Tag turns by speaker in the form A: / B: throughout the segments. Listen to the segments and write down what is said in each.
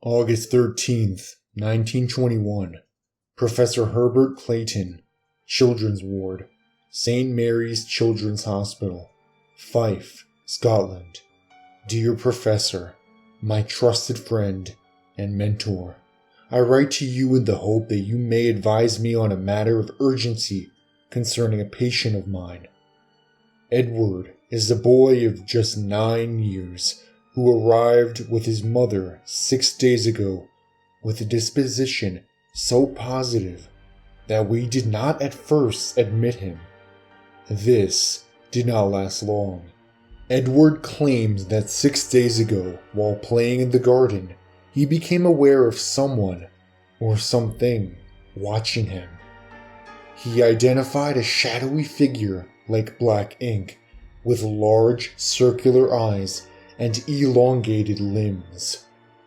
A: August 13th, 1921. Professor Herbert Clayton, Children's Ward, St. Mary's Children's Hospital, Fife, Scotland. Dear Professor, my trusted friend and mentor, I write to you in the hope that you may advise me on a matter of urgency concerning a patient of mine. Edward is a boy of just 9 years who arrived with his mother 6 days ago with a disposition so positive that we did not at first admit him. This did not last long. Edward claims that 6 days ago, while playing in the garden, he became aware of someone or something watching him. He identified a shadowy figure like black ink, with large circular eyes and elongated limbs.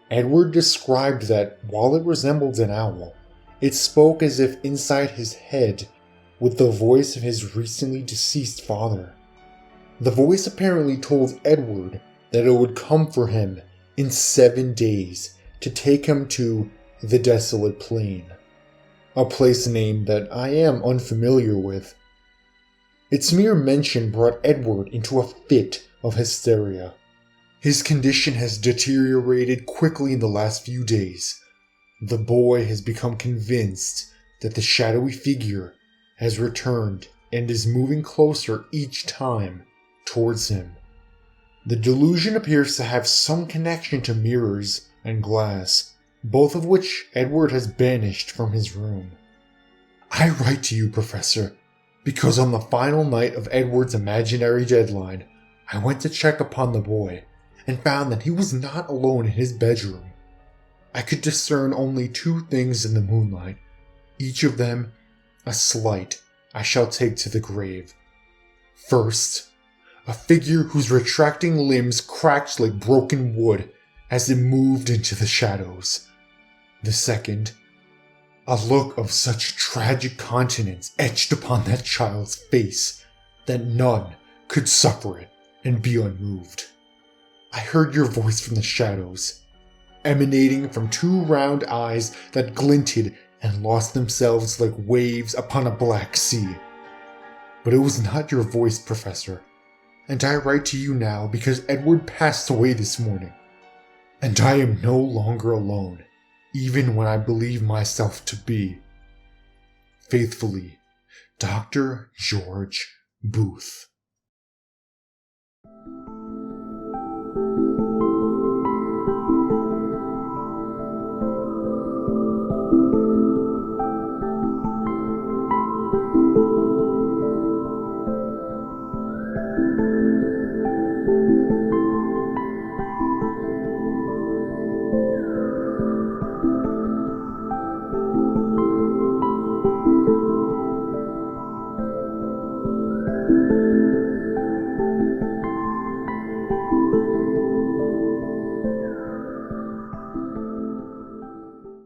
A: Edward described that while it resembled an owl, it spoke as if inside his head with the voice of his recently deceased father. The voice apparently told Edward that it would come for him in 7 days to take him to the Desolate Plain, a place name that I am unfamiliar with. Its mere mention brought Edward into a fit of hysteria. His condition has deteriorated quickly in the last few days. The boy has become convinced that the shadowy figure has returned and is moving closer each time towards him. The delusion appears to have some connection to mirrors and glass, both of which Edward has banished from his room. I write to you, Professor, because on the final night of Edward's imaginary deadline, I went to check upon the boy and found that he was not alone in his bedroom. I could discern only 2 things in the moonlight, each of them a slight I shall take to the grave. First, a figure whose retracting limbs cracked like broken wood as it moved into the shadows. The second, a look of such tragic countenance etched upon that child's face that none could suffer it and be unmoved. I heard your voice from the shadows, emanating from 2 round eyes that glinted and lost themselves like waves upon a black sea. But it was not your voice, Professor, and I write to you now because Edward passed away this morning, and I am no longer alone, even when I believe myself to be. Faithfully, Dr. George Booth.